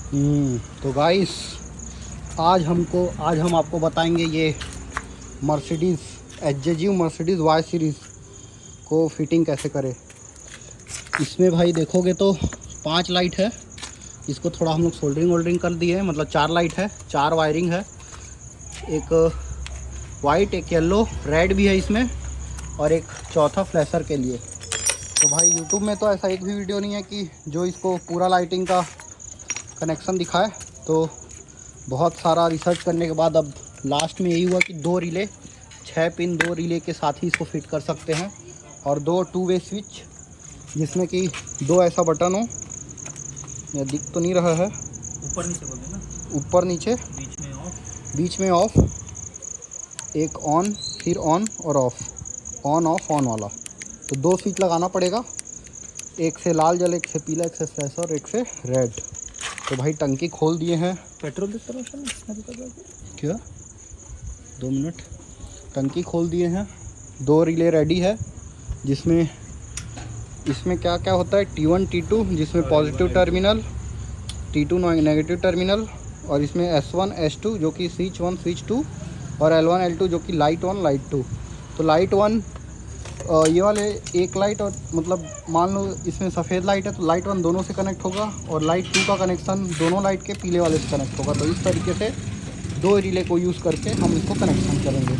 तो गाइस आज हम आपको बताएंगे ये Mercedes HJG Mercedes Y series को फिटिंग कैसे करें। इसमें भाई देखोगे तो 5 लाइट है। इसको थोड़ा हम लोग सोल्डरिंग कर दिए हैं, मतलब 4 लाइट है, 4 वायरिंग है, एक वाइट, एक येलो, रेड भी है इसमें, और एक चौथा फ्लैशर के लिए। तो भाई यूट्यूब में तो ऐसा एक भी वीडियो नहीं है कि जो इसको पूरा लाइटिंग का कनेक्शन दिखाए। तो बहुत सारा रिसर्च करने के बाद अब लास्ट में यही हुआ कि 2 रिले 6 पिन 2 रिले के साथ ही इसको फिट कर सकते हैं, और 2 टू वे स्विच जिसमें कि 2 ऐसा बटन हो, या दिख तो नहीं रहा है, ऊपर नीचे बोलते ना, ऊपर नीचे, बीच में ऑफ, एक ऑन, फिर ऑन और ऑफ, ऑन ऑफ ऑन वाला। तो 2 स्विच लगाना पड़ेगा, एक से लाल जल, एक से पीला, एक से फ्लैशर, एक से रेड। तो भाई टंकी खोल दिए हैं। पेट्रोल डिस्ट्रीब्यूशन क्या 2 मिनट। टंकी खोल दिए हैं, 2 रिले रेडी है, जिसमें इसमें क्या क्या होता है, T1 T2 जिसमें positive terminal, T2 negative terminal, और इसमें S1 S2 जो कि स्विच 1 स्विच 2, और L1 L2 जो कि लाइट 1 लाइट 2। तो लाइट 1 ये वाले एक लाइट, और मतलब मान लो इसमें सफ़ेद लाइट है तो लाइट 1 दोनों से कनेक्ट होगा, और लाइट 2 का कनेक्शन दोनों लाइट के पीले वाले से कनेक्ट होगा। तो इस तरीके से 2 रिले को यूज़ करके हम इसको कनेक्शन करेंगे।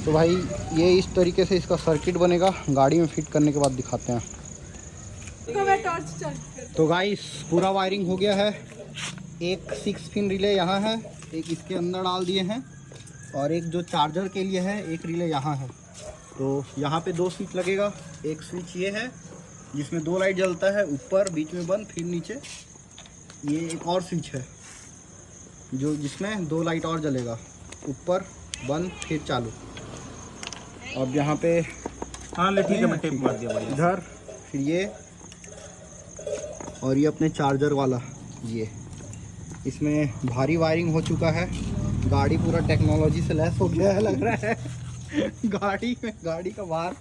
तो भाई ये इस तरीके से इसका सर्किट बनेगा, गाड़ी में फिट करने के बाद दिखाते हैं। तो गाइस पूरा वायरिंग हो गया है। एक 6 पिन रिले यहाँ है, एक इसके अंदर डाल दिए हैं, और एक जो चार्जर के लिए है एक रिले यहाँ है। तो यहाँ पे 2 स्विच लगेगा। एक स्विच ये है जिसमें 2 लाइट जलता है, ऊपर बीच में बंद, फिर नीचे। ये एक और स्विच है जो जिसमें 2 लाइट और जलेगा, ऊपर बंद फिर चालू। अब यहाँ पे हाँ ले ठीक है, मैं टेप मार दिया बढ़िया। इधर फिर ये, और ये अपने चार्जर वाला ये। इसमें भारी वायरिंग हो चुका है, गाड़ी पूरा टेक्नोलॉजी से लैस हो गया है लग रहा है। गाड़ी में गाड़ी का वायर,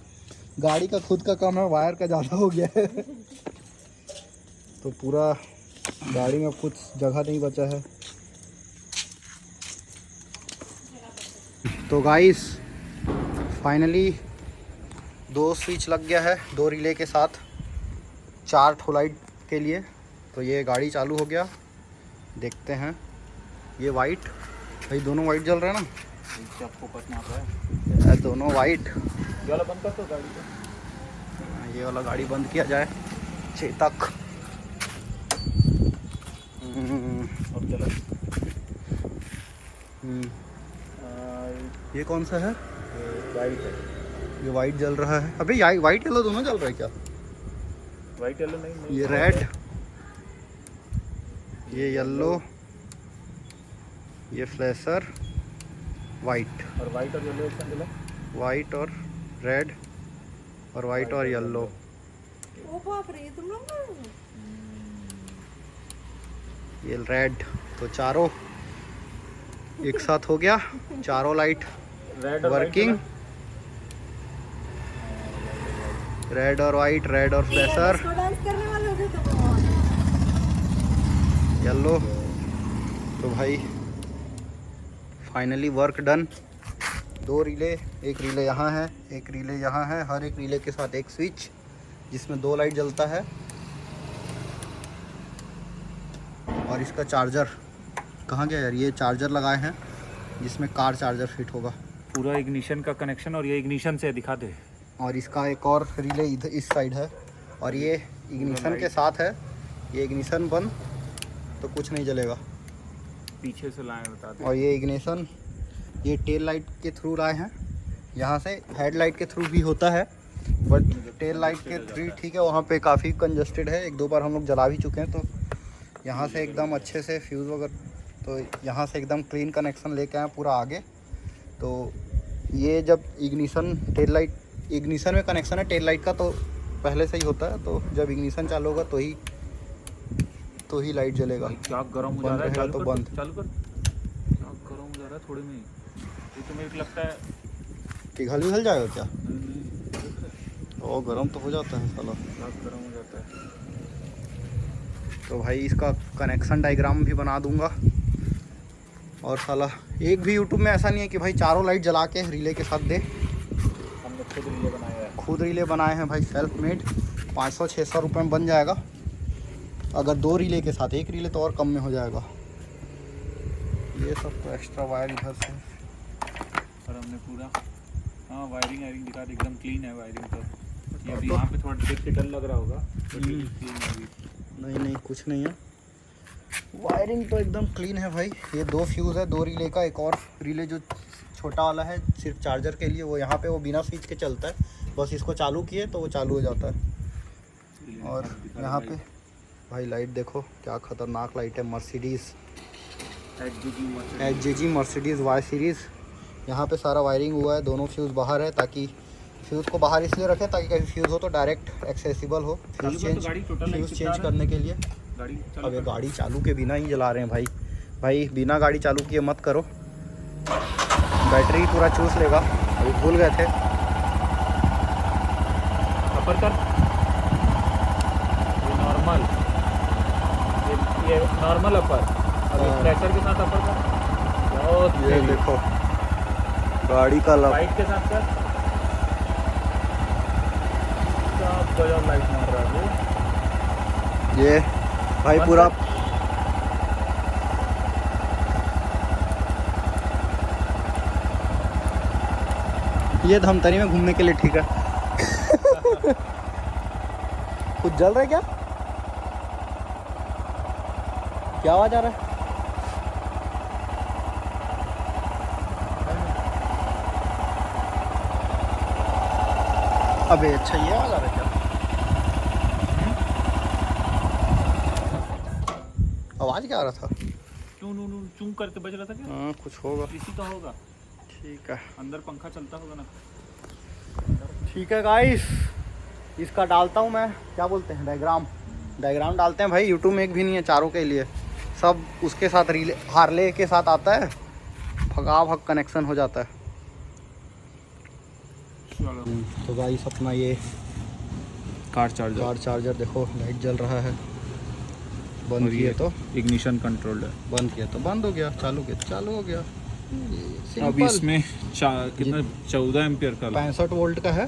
गाड़ी का खुद का कम है, वायर का ज़्यादा हो गया है। तो पूरा गाड़ी में कुछ जगह नहीं बचा है। तो गाइस फाइनली 2 स्विच लग गया है, 2 रिले के साथ 4 ठो लाइट के लिए। तो ये गाड़ी चालू हो गया, देखते हैं। ये वाइट, भाई दोनों वाइट जल रहा है ना, फोकस मार रहा है, दोनों वाइट। ये वाला बंद कर दो गाड़ी को। ये वाला गाड़ी बंद किया जाए, चेतक। और चलो ये कौन सा है? वाइट है, ये वाइट जल रहा है। अबे वाइट येलो दोनों जल रहा है क्या? वाइट येलो नहीं, ये रेड, ये येलो, ये फ्लैशर वाइट, और वाइट और येलो एक साथ जला, वाइट और रेड, और वाइट और येलो। ओ बाप रे, तुम लोग ये रेड। तो चारों एक साथ हो गया, चारों लाइट रेड वर्किंग, रेड और वाइट, रेड और फ्लैशर, डांस करने वाले हो तुम। येलो। तो भाई फाइनली वर्क डन। 2 रिले, एक रिले यहाँ है, एक रिले यहाँ है, हर एक रिले के साथ एक स्विच जिसमें 2 लाइट जलता है, और इसका चार्जर कहाँ गया यार? ये चार्जर लगाए हैं जिसमें कार चार्जर फिट होगा। पूरा इग्निशन का कनेक्शन, और ये इग्निशन से दिखा दे। और इसका एक और रिले इधर इस साइड है, और ये इग्निशन के साथ है। ये इग्निशन बंद तो कुछ नहीं जलेगा, पीछे से लाए बता दे। और ये इग्निशन ये टेल लाइट के थ्रू लाए हैं। यहाँ से हेडलाइट के थ्रू भी होता है, बट टेल लाइट के थ्रू ठीक है, वहाँ पे काफ़ी कंजस्टेड है, 1-2 बार हम लोग जला भी चुके हैं। तो यहाँ से एकदम अच्छे से फ्यूज़ वगैरह, तो यहाँ से एकदम क्लीन कनेक्शन लेके आए पूरा आगे। तो ये जब इग्निशन टेल लाइट, इग्निशन में कनेक्शन है टेल लाइट का, तो पहले से ही होता है। तो जब इग्निशन चालू होगा तो ही लाइट जलेगा। क्या गर्म हो जा रहा है, चालू तो कर, बंद। चालू कर। क्या गर्म हो जा रहा है थोड़े में, ये तो मेरे को लगता है पिघल जाएगा क्या? और गर्म तो हो जाता है साला, क्या गर्म हो जाता है। तो भाई इसका कनेक्शन डायग्राम भी बना दूंगा। और साला एक भी यूट्यूब में ऐसा नहीं है कि भाई चारों लाइट जला के रिले के साथ दे। हमने खुद रिले बनाया है। खुद रिले बनाए हैं भाई, सेल्फ मेड। 500-600 रुपये में बन जाएगा। अगर 2 रिले के साथ, 1 रिले तो और कम में हो जाएगा। ये सब तो एक्स्ट्रा वायर इधर से। और हमने पूरा वायरिंग दिखा दी, एकदम क्लीन है वायरिंग तो। ये अभी यहाँ पे थोड़ा देख के डर लग रहा होगा, तो क्लीन है अभी। नहीं कुछ नहीं है, वायरिंग तो एकदम क्लीन है भाई। ये 2 फ्यूज़ है 2 रिले का। एक और रिले जो छोटा वाला है सिर्फ चार्जर के लिए, वो यहाँ पे वो बिना स्विच के चलता है। बस इसको चालू किए तो वो चालू हो जाता है। और यहाँ पे भाई लाइट देखो क्या ख़तरनाक लाइट है। Mercedes HJG Mercedes Y series. यहाँ पे सारा वायरिंग हुआ है। दोनों फ्यूज़ बाहर है, ताकि फ्यूज़ को बाहर इसलिए रखें ताकि कभी फ्यूज़ हो तो डायरेक्ट एक्सेसिबल हो। फ्यूज़ चेंज करने के लिए। अब ये गाड़ी चालू के बिना ही जला रहे हैं भाई। भाई बिना गाड़ी चालू किए मत करो, बैटरी पूरा चूस लेगा। अभी भूल गए थे। अपर कर, ये नॉर्मल, ये नॉर्मल अपर। अभी प्रेशर के साथ अपर कर। बहुत ये देखो गाड़ी का लाइट के साथ कर। सब गजब लाइट मार रहा है ये भाई पूरा। ये धमतरी में घूमने के लिए ठीक है। कुछ जल रहा है क्या? क्या आवाज आ रहा है? अबे अच्छा ये आवाज आ रहा है क्या? आवाज क्या आ रहा था? चूं करके बज रहा था क्या? हाँ कुछ होगा। इसी का होगा। ठीक है, अंदर पंखा चलता होगा ना। ठीक है गाइस, इसका डालता हूँ मैं, क्या बोलते हैं, डायग्राम डालते हैं भाई। यूट्यूब में एक भी नहीं है चारों के लिए, सब उसके साथ रिले हार्ले के साथ आता है। भग कनेक्शन हो जाता है। तो गाइस अपना ये कार चार्जर देखो लाइट जल रहा है। बंद और किए ये तो इग्निशन कंट्रोल है। बंद किया तो बंद हो गया, चालू किया तो चालू हो गया। अब इसमें कितना 14 एम्पियर का 65 वोल्ट का है।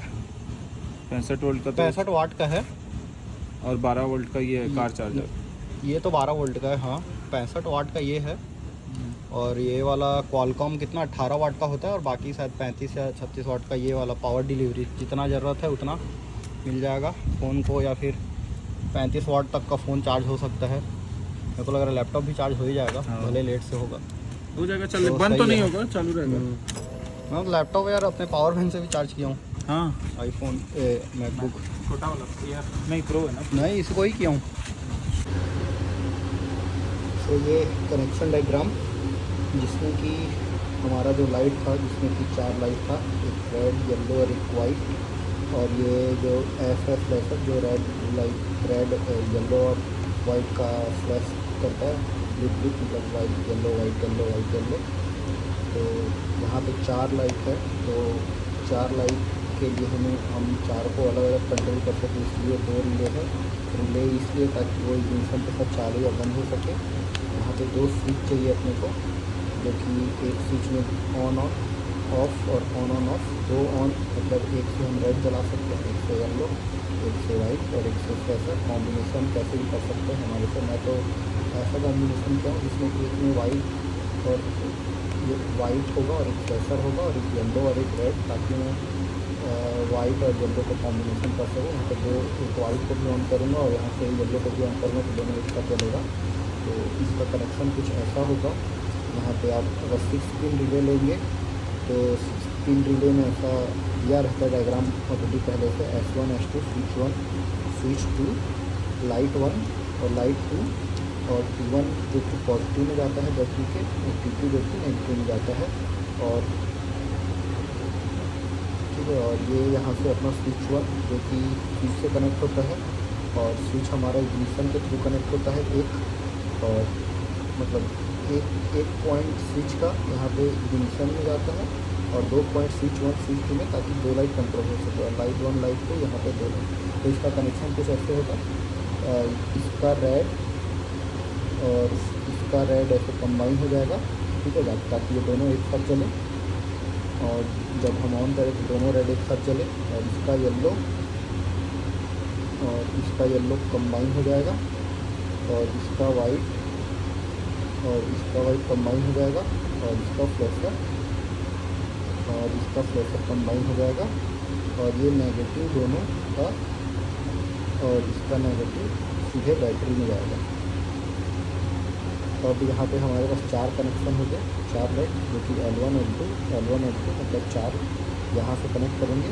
65 वोल्ट का 65 वाट का है। और 12 वोल्ट का ये कार चार्जर। ये तो 12 वोल्ट का है। हाँ 65 वाट का ये है। और ये वाला क्वालकॉम कितना 18 वाट का होता है, और बाकी शायद 35 या 36 वाट का ये वाला पावर डिलीवरी। जितना ज़रूरत है उतना मिल जाएगा फ़ोन को, या फिर 35 वाट तक का फ़ोन चार्ज हो सकता है। मेरे को लग रहा है लैपटॉप भी चार्ज हो ही जाएगा। हाँ। भले लेट से होगा, हो जाएगा। चल तो बंद तो सही नहीं है। होगा, चालू रहेगा। मैं तो लैपटॉप यार अपने पावर बैंक से भी चार्ज किया हूँ। हाँ आईफोन मैकबुक छोटा वाला यार नहीं, प्रो है ना। नहीं, इसको ही किया हूँ। तो ये कनेक्शन डायग्राम, जिसमें कि हमारा जो लाइट था, जिसमें कि 4 लाइट था, एक रेड, येलो और एक वाइट। और ये जो एफ फ्लैशर जो रेड येलो और वाइट का फ्लैश करता है, लिप मतलब white yellow white yellow white yellow. तो यहाँ पे 4 लाइट है। तो 4 लाइट के लिए हम 4 को अलग अलग कंट्रोल कर सकें, इसलिए 2 रिले है। रिले इसलिए ताकि वो इग्निशन के साथ चालू या बंद हो सके। यहाँ पे 2 स्विच चाहिए अपने को, जो कि एक स्विच में ऑन ऑफ और ऑन ऑफ। 2 ऑन मतलब एक से हम रेड जला सकते हैं, एक से येलो, एक से वाइट और एक से फ्लैशर। कॉम्बिनेशन कैसे भी कर सकते हैं हमारे से। मैं तो ऐसा कॉम्बिनेशन किया हूँ जिसमें कि एक में वाइट और ये वाइट होगा और एक फ्लैशर होगा और एक येलो और एक रेड, ताकि मैं वाइट और येलो को कॉम्बिनेशन कर सकूँ। यहाँ पर 2 एक वाइट को भी ऑन करूँगा और यहाँ से येलो को भी ऑन करूँगा, तो दोनों एक साथ चलेगा। तो इसका कनेक्शन कुछ ऐसा होगा। यहाँ पे आप अगर 6 पिन रिले लेंगे तो 6 पिन रिले में ऐसा दिया रहता है डायग्राम ऑलरेडी पहले से। S1 S2 switch 1 switch 2 light 1 और लाइट 2 और T1 जो कि पॉजिटिव में जाता है बैटरी के, और T2 जो कि नेगेटिव में जाता है। और ठीक है, और ये यहाँ से अपना स्विच 1 जो कि स्विच से कनेक्ट होता है, और स्विच हमारा इग्निशन के थ्रू कनेक्ट होता है एक। और मतलब एक पॉइंट स्विच का यहाँ पे इग्निशन में जाता है, और 2 पॉइंट स्विच 1 स्विच 2 में, ताकि 2 लाइट कंट्रोल हो सके। और लाइट 1 लाइट 2 यहाँ पे 2 लाइट। तो इसका कनेक्शन कुछ ऐसे होगा। इसका रेड और इसका रेड ऐसे कंबाइन हो जाएगा, ठीक है, ताकि ये दोनों एक साथ चले। और जब हम ऑन करें तो दोनों रेड एक साथ चले। और इसका येलो कंबाइन हो जाएगा और इसका वाइट कंबाइन हो जाएगा और इसका फ्लैशर कंबाइन हो जाएगा। और ये नेगेटिव दोनों का और इसका नेगेटिव सीधे बैटरी में जाएगा। तो अब यहाँ पे हमारे पास 4 कनेक्शन हो गए, 4 लाइट, जो कि L1 L2 मतलब 4 यहाँ से कनेक्ट करेंगे,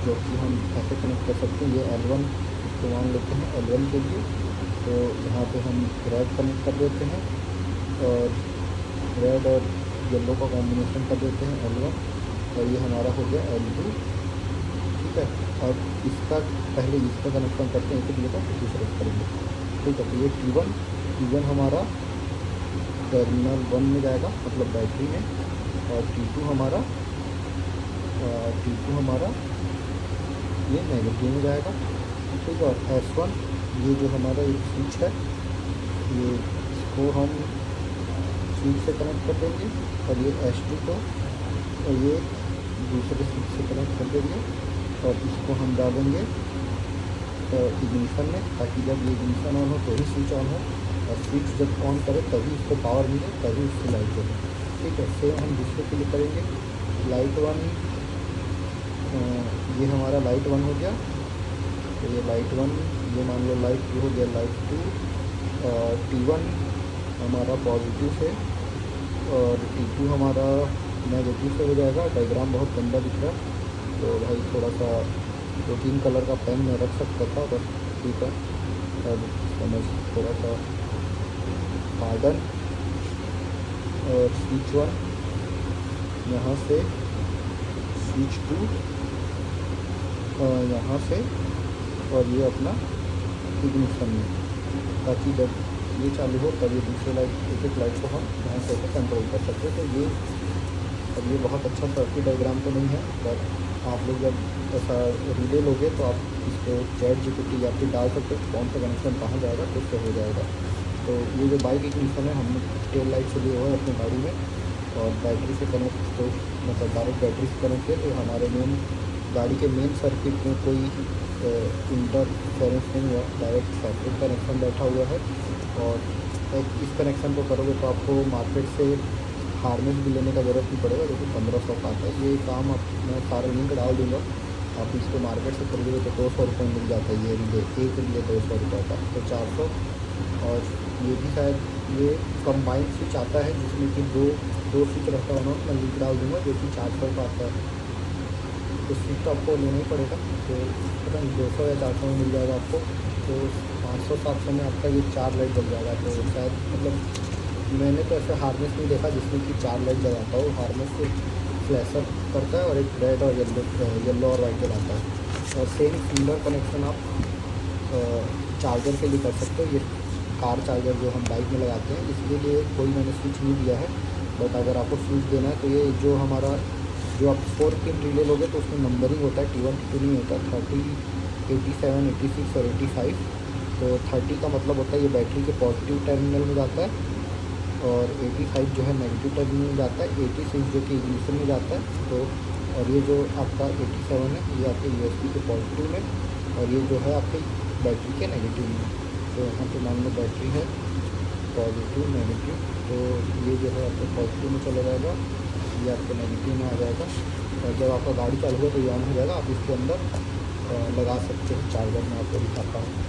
जो कि हम ऐसे कनेक्ट कर सकते हैं। ये L1 इसको मान लेते हैं L1 के लिए, तो यहाँ पे हम रेड कनेक्ट कर देते हैं और रेड और येलो का कॉम्बिनेशन कर देते हैं L1, और ये हमारा हो गया L2, ठीक है। और इसका पहले इसका कनेक्शन करते हैं, एक लिए का फिर दूसरे करेंगे, ठीक है। तो ये T1 हमारा टर्मिनल 1 में जाएगा, मतलब बैटरी में, और T2 हमारा ये नेगेटिव में जाएगा, ठीक है। और S1 ये जो हमारा एक स्विच है, ये इसको हम स्विच से कनेक्ट कर देंगे, और ये S2 को और ये दूसरे स्विच से कनेक्ट कर देंगे, और इसको हम डालेंगे इग्निशन में, ताकि जब ये इग्निशन ऑन हो तो ही स्विच ऑन हो, और स्विच जब ऑन करे तभी इसको पावर मिले, तभी इसकी लाइट जले, ठीक है। सेम हम दूसरे के लिए करेंगे। लाइट 1 ये हमारा लाइट 1 हो गया, तो ये लाइट 1, ये मान लो लाइट 2 हो गया, लाइट 2। और T1 हमारा पॉजिटिव से और T2 हमारा नेगेटिव से हो जाएगा। डायग्राम बहुत गंदा दिख रहा है, तो भाई थोड़ा सा 2-3 कलर का पेन में रख सकता था, बस ठीक है। अब समझ थोड़ा सा पार्डन। और स्विच 1 यहाँ से, स्विच 2 यहाँ से, और ये अपना इग्निशन में, ताकि जब ये चालू हो तब ये दूसरे एक लाइट को हम यहाँ से कंट्रोल कर सकते हैं। तो ये अब ये बहुत अच्छा सर्किट डायग्राम तो नहीं है, पर आप लोग जब ऐसा रिले लोगे तो आप इसको ChatGPT या फिर डाल सकते हो कौन सा कनेक्शन कहाँ जाएगा, तो उससे हो जाएगा। तो ये जो बाइक इग्निशन है हमने टेल लाइट से लिया हुआ है अपनी गाड़ी में, और बैटरी से कनेक्ट, तो मतलब डायरेक्ट बैटरी से कनेक्ट किया, तो हमारे गाड़ी के मेन सर्किट में कोई इंटरफेरेंस नहीं हुआ, डायरेक्ट सेपरेट कनेक्शन बैठा हुआ है। और इस कनेक्शन को करोगे तो आपको मार्केट से हार्नेस भी लेने का ज़रूरत नहीं पड़ेगा, जो कि 1500 का आता है। ये काम मैं सारे लिंक डाल दूँगा, आप इसको मार्केट से खरीदोगे तो 200 रुपये मिल जाता है। ये रिले एक रिले 200 रुपये का, तो 400। और ये भी शायद ये कंबाइंड स्विच आता है, जिसमें कि दो स्विच रहता है, मैं लिंक डाल दूँगा, जो कि 400 का आता है। तो स्विच तो आपको लेना ही पड़ेगा, तो पता नहीं 200 या 400 में मिल जाएगा आपको। तो 500-700 में आपका ये 4 लाइट जल जाएगा। तो शायद मतलब मैंने तो ऐसे हार्नेस नहीं देखा जिसमें कि 4 लाइट जलाता हो। हार्नेस से फ्लैशर करता है और एक रेड और येलो और वाइट जलाता है। और सेम सिमिलर कनेक्शन आप चार्जर के लिए कर सकते हो। ये कार चार्जर जो हम बाइक में लगाते हैं, इसके लिए कोई मैंने स्विच नहीं दिया है, बट अगर आपको स्विच देना है तो ये जो हमारा जो आप 4 पिन रिले लोगे तो उसमें नंबरिंग होता है, T1 T2 नहीं होता, 30, 87, 86 और 85। तो 30 का मतलब होता है ये बैटरी के पॉजिटिव टर्मिनल में जाता है, और 85 जो है नेगेटिव टर्मिनल में जाता है, 86 जो कि इग्निशन में जाता है। तो और ये जो आपका 87 है ये आपके USB के पॉजिटिव में, और ये जो है आपके बैटरी के नेगेटिव में। तो यहाँ पे मान लो बैटरी है पॉजिटिव नेगेटिव, तो ये जो है आपके पॉजिटिव में चला जाएगा, ये आपके नेगेटिव में आ जाएगा। और जब आपका गाड़ी चालू हो तो ये ऑन हो जाएगा। आप इसके अंदर लगा सकते हो चार्जर में, आपको दिखाता हूँ।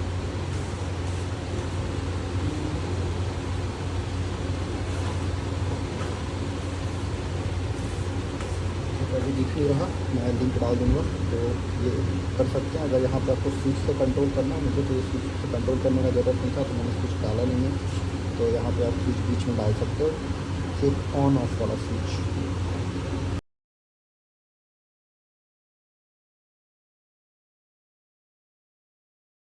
अभी दिख नहीं रहा, मैं लिंक डाल दूँगा, तो ये कर सकते हैं। अगर यहाँ पे आपको स्विच से कंट्रोल करना है, मुझे तो ये स्विच से कंट्रोल करने का ज़रूरत नहीं था, तो मैंने स्विच डाला नहीं है। तो यहाँ पे आप स्विच बीच में डाल सकते हो, सिर्फ ऑन ऑफ वाला स्विच।